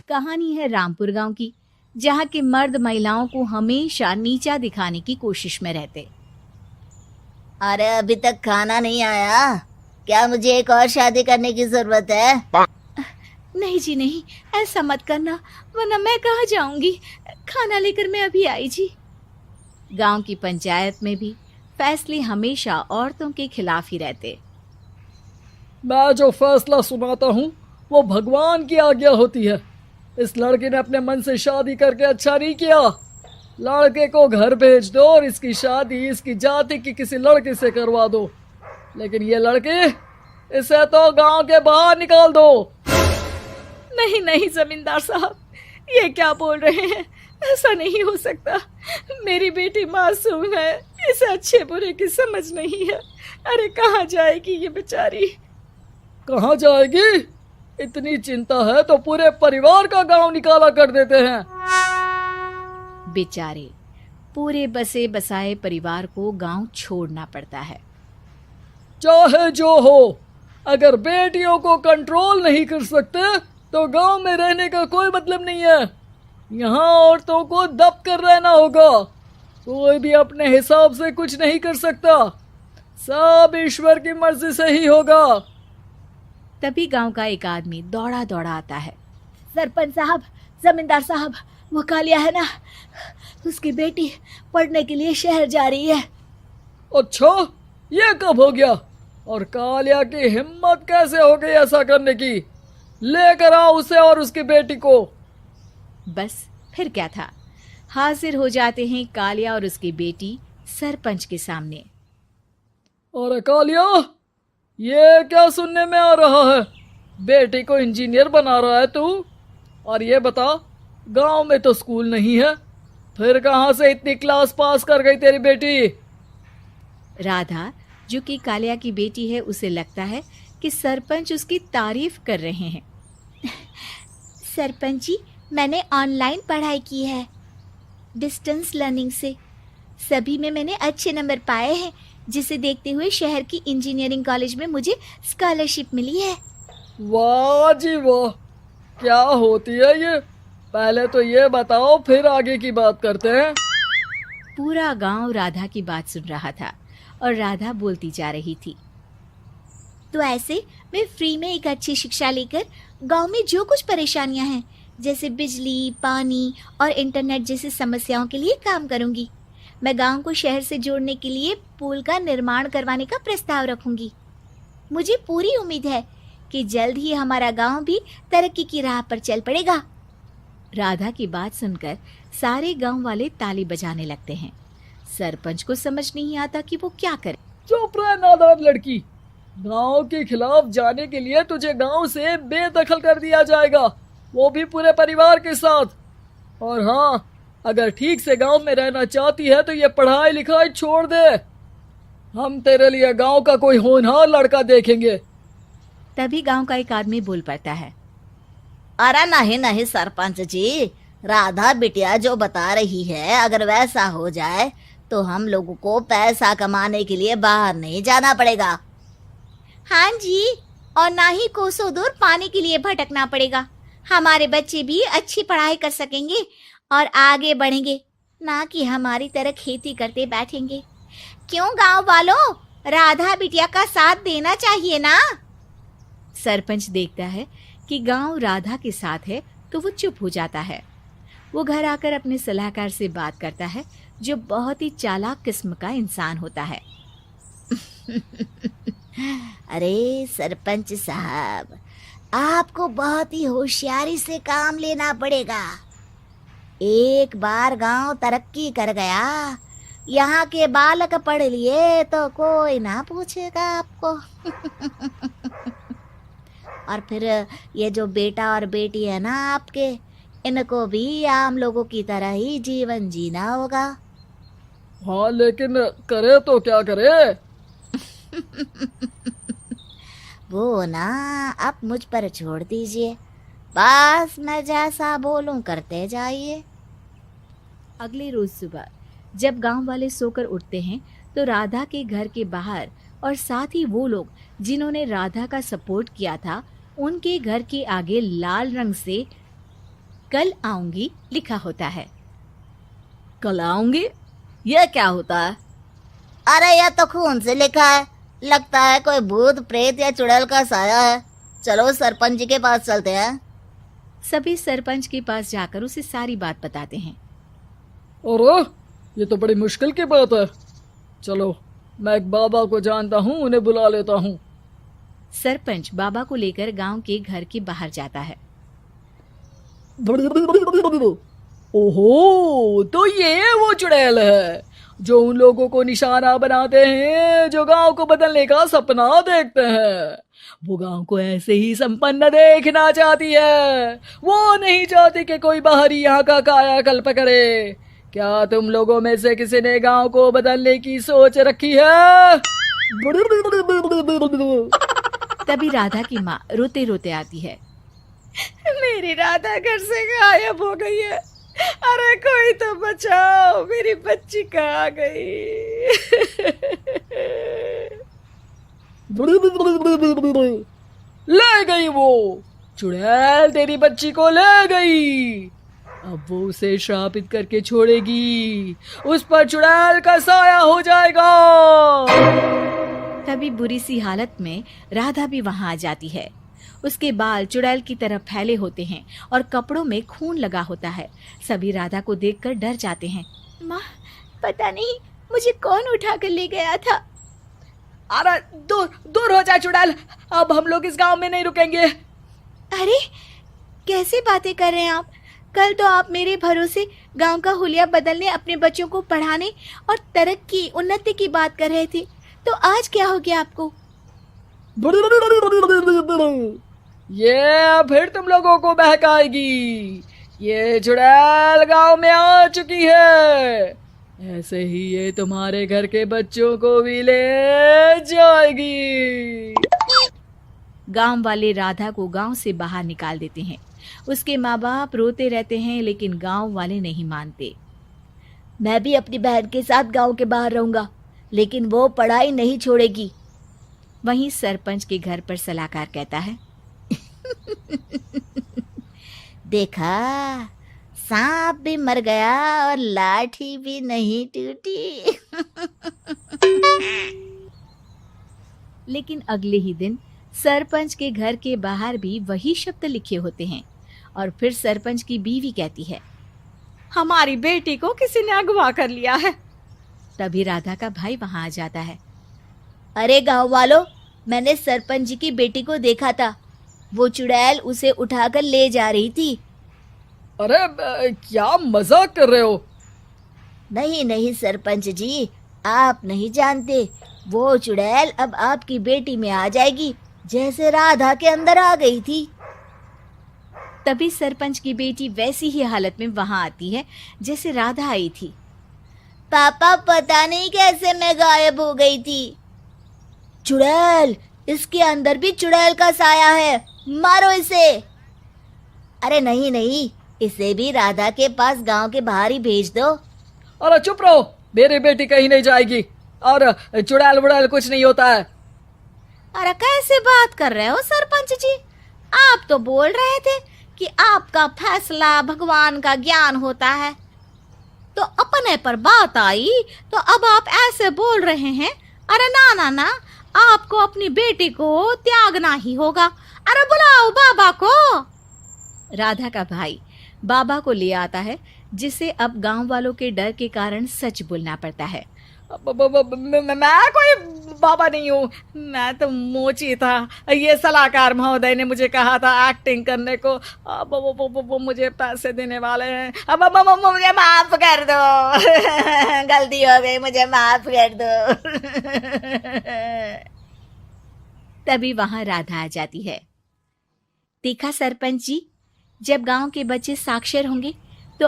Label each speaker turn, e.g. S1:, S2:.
S1: कहानी है रामपुर गांव की, जहां के मर्द महिलाओं को हमेशा नीचा दिखाने की कोशिश में रहते।
S2: अरे अभी तक खाना नहीं आया, क्या मुझे एक और शादी करने की जरूरत है?
S1: नहीं जी नहीं, ऐसा मत करना, वरना मैं कहाँ जाऊंगी। खाना लेकर मैं अभी आई जी। गांव की पंचायत में भी फैसले हमेशा औरतों के खिलाफ ही रहते।
S3: मैं जो फैसला सुनाता हूँ वो भगवान की आज्ञा होती है। इस लड़के ने अपने मन से शादी करके अच्छा नहीं किया। लड़के को घर भेज दो और इसकी शादी इसकी जाति की किसी लड़के से करवा दो, लेकिन ये लड़की, इसे तो गांव के बाहर निकाल दो।
S1: नहीं नहीं जमींदार साहब, ये क्या बोल रहे हैं? ऐसा नहीं हो सकता। मेरी बेटी मासूम है, इसे अच्छे बुरे की समझ नहीं है। अरे कहाँ जाएगी ये बेचारी?
S3: कहाँ जाएगी? इतनी चिंता है तो पूरे परिवार का गांव निकाला कर देते हैं।
S1: बेचारे पूरे बसे बसाए परिवार को गांव छोड़ना पड़ता है।
S3: चाहे जो हो, अगर बेटियों को कंट्रोल नहीं कर सकते तो गांव में रहने का कोई मतलब नहीं है। यहाँ औरतों को दब कर रहना होगा। कोई भी अपने हिसाब से कुछ नहीं कर सकता, सब ईश्वर की मर्जी से ही होगा।
S1: तभी गांव का एक आदमी दौड़ा दौड़ा आता है। सरपंच साहब, जमींदार साहब, वो कालिया है ना, उसकी बेटी पढ़ने के लिए शहर जा रही है।
S3: अच्छा, ये कब हो गया? और कालिया की हिम्मत कैसे हो गई ऐसा करने की? लेकर आओ उसे और उसकी बेटी को।
S1: बस फिर क्या था, हाजिर हो जाते हैं कालिया और उसकी बेटी सरपंच के सामने।
S3: अरे कालिया, ये क्या सुनने में आ रहा है? बेटी को इंजीनियर बना रहा है तू? और ये बता, गांव में तो स्कूल नहीं है, फिर कहां से इतनी क्लास पास कर गई तेरी बेटी?
S1: राधा, जो कि कालिया की बेटी है, उसे लगता है कि सरपंच उसकी तारीफ कर रहे हैं। सरपंच जी, मैंने ऑनलाइन पढ़ाई की है, डिस्टेंस लर्निंग से। सभी में मैंने अच्छे नंबर पाए हैं, जिसे देखते हुए शहर की इंजीनियरिंग कॉलेज में मुझे स्कॉलरशिप मिली है।
S3: वाह जी वाह, क्या होती है ये? पहले तो ये बताओ, फिर आगे की बात करते हैं।
S1: पूरा गांव राधा की बात सुन रहा था और राधा बोलती जा रही थी। तो ऐसे मैं फ्री में एक अच्छी शिक्षा लेकर गांव में जो कुछ परेशानियां हैं, जैसे बिजली, पानी और इंटरनेट जैसी समस्याओं के लिए काम करूंगी। मैं गांव को शहर से जोड़ने के लिए पुल का निर्माण करवाने का प्रस्ताव रखूंगी। मुझे पूरी उम्मीद है कि जल्द ही हमारा गांव भी तरक्की की राह पर चल पड़ेगा। राधा की बात सुनकर सारे गांव वाले ताली बजाने लगते हैं। सरपंच को समझ नहीं आता कि वो क्या करे।
S3: चुप रह नादान लड़की, गांव के खिलाफ जाने के लिए तुझे गांव से बेदखल कर दिया जाएगा, वो भी पूरे परिवार के साथ। और हाँ, अगर ठीक से गांव में रहना चाहती है तो ये पढ़ाई लिखाई छोड़ दे। हम तेरे लिए गांव का कोई होनहार लड़का देखेंगे।
S1: तभी गांव का एक आदमी बोल पड़ता है।
S2: अरे नहीं नहीं सरपंच जी, राधा बिटिया जो बता रही है, अगर वैसा हो जाए तो हम लोगों को पैसा कमाने के लिए बाहर नहीं जाना पड़ेगा। हाँ जी, और ना ही कोसों दूर पानी के लिए भटकना पड़ेगा। हमारे बच्चे भी अच्छी पढ़ाई कर सकेंगे और आगे बढ़ेंगे, ना कि हमारी तरह खेती करते बैठेंगे। क्यों गांव वालों, राधा बिटिया का साथ देना चाहिए ना।
S1: सरपंच देखता है कि गांव राधा के साथ है तो वो चुप हो जाता है। वो घर आकर अपने सलाहकार से बात करता है, जो बहुत ही चालाक किस्म का इंसान होता है।
S2: अरे सरपंच साहब, आपको बहुत ही होशियारी से काम लेना पड़ेगा। एक बार गांव तरक्की कर गया, यहाँ के बालक पढ़ लिए तो कोई ना पूछेगा आपको। और फिर ये जो बेटा और बेटी है ना आपके, इनको भी आम लोगों की तरह ही जीवन जीना होगा।
S3: हाँ, लेकिन करे तो क्या करे?
S2: वो ना आप मुझ पर छोड़ दीजिए, बस मैं जैसा बोलूं करते जाइए।
S1: अगले रोज सुबह जब गांव वाले सोकर उठते हैं तो राधा के घर के बाहर और साथ ही वो लोग जिन्होंने राधा का सपोर्ट किया था, उनके घर के आगे लाल रंग से कल आऊंगी लिखा होता है।
S2: कल आऊंगी, यह क्या होता है? अरे यह तो खून से लिखा है, लगता है कोई भूत प्रेत या चुड़ैल का साया है। चलो सरपंच जी के पास चलते हैं।
S1: सभी सरपंच के पास जाकर उसे सारी बात बताते हैं।
S3: अरे ये तो बड़ी मुश्किल की बात है। चलो मैं एक बाबा को जानता हूँ, उन्हें बुला लेता हूँ।
S1: सरपंच बाबा को लेकर गांव के घर के बाहर जाता है।
S3: ओहो, तो ये वो चुड़ैल है जो उन लोगों को निशाना बनाते हैं जो गांव को बदलने का सपना देखते हैं। वो गांव को ऐसे ही संपन्न देखना चाहती है, वो नहीं चाहती कि कोई बाहरी यहाँ का कायाकल्प करे। क्या तुम लोगों में से किसी ने गांव को बदलने की सोच रखी है?
S1: तभी राधा की माँ रोते रोते आती है। मेरी राधा घर से गायब हो गई है। अरे कोई तो बचाओ, मेरी बच्ची कहाँ गई?
S3: ले गई वो चुड़ैल, तेरी बच्ची को ले गई। अब वो उसे श्रापित करके छोड़ेगी, उस पर चुड़ैल का साया हो जाएगा।
S1: तभी बुरी सी हालत में राधा भी वहां आ जाती है। उसके बाल चुड़ैल की तरह फैले होते हैं और कपड़ों में खून लगा होता है। सभी राधा को देखकर डर जाते हैं। माँ, पता नहीं मुझे कौन उठा कर ले गया था।
S3: अरे दूर दूर हो जा चुड़ैल, अब हम लोग इस गांव में नहीं रुकेंगे।
S1: अरे कैसे बातें कर रहे हैं आप? कल तो आप मेरे भरोसे गांव का हुलिया बदलने, अपने बच्चों को पढ़ाने और तरक्की उन्नति की बात कर रहे थे, तो आज क्या हो गया आपको?
S3: ये फिर तुम लोगों को बहकाएगी। ये चुड़ैल गांव में आ चुकी है, ऐसे ही ये तुम्हारे घर के बच्चों को भी ले जाएगी।
S1: गांव वाले राधा को गांव से बाहर निकाल देते हैं। उसके माँ बाप रोते रहते हैं, लेकिन गांव वाले नहीं मानते।
S2: मैं भी अपनी बहन के साथ गांव के बाहर रहूंगा, लेकिन वो पढ़ाई नहीं छोड़ेगी।
S1: वहीं सरपंच के घर पर सलाहकार कहता है।
S2: देखा, सांप भी मर गया और लाठी भी नहीं टूटी।
S1: लेकिन अगले ही दिन सरपंच के घर के बाहर भी वही शब्द लिखे होते हैं। और फिर सरपंच की बीवी कहती है, हमारी बेटी को किसी ने अगवा कर लिया है। तभी राधा का भाई वहां आ जाता है।
S2: अरे गांव वालों, मैंने सरपंच जी की बेटी को देखा था। वो चुड़ैल उसे उठाकर ले जा रही थी।
S3: अरे क्या मजाक कर रहे हो?
S2: नहीं नहीं सरपंच जी, आप नहीं जानते। वो चुड़ैल अब आपकी बेटी में आ जाएगी, जैसे राधा के अंदर आ गई थी।
S1: तभी सरपंच की बेटी वैसी ही हालत में वहां आती है जैसे राधा आई थी।
S2: पापा, पता नहीं कैसे मैं गायब हो गई थी। चुड़ैल, इसके अंदर भी चुड़ैल का साया है, मारो इसे। अरे नहीं नहीं, इसे भी राधा के पास गांव के बाहर ही भेज दो।
S3: अरे चुप रहो, मेरी बेटी कहीं नहीं जाएगी और चुड़ैल वुड़ैल कुछ नहीं होता है।
S1: अरे कैसे बात कर रहे हो सरपंच जी? आप तो बोल रहे थे कि आपका फैसला भगवान का ज्ञान होता है, तो अपने पर बात आई तो अब आप ऐसे बोल रहे हैं। अरे ना ना ना, आपको अपनी बेटी को त्यागना ही होगा। अरे बुलाओ बाबा को। राधा का भाई बाबा को ले आता है, जिसे अब गांव वालों के डर के कारण सच बोलना पड़ता है।
S3: मैं कोई बाबा नहीं हूँ, मैं तो मोची था। ये सलाहकार महोदय ने मुझे कहा था एक्टिंग करने को। अब वो मुझे पैसे देने वाले हैं। अब मुझे माफ कर दो।
S2: गलती हो गई, मुझे माफ कर दो।
S1: तभी वहां राधा आ जाती है। देखा सरपंच जी, जब गांव के बच्चे साक्षर होंगे तो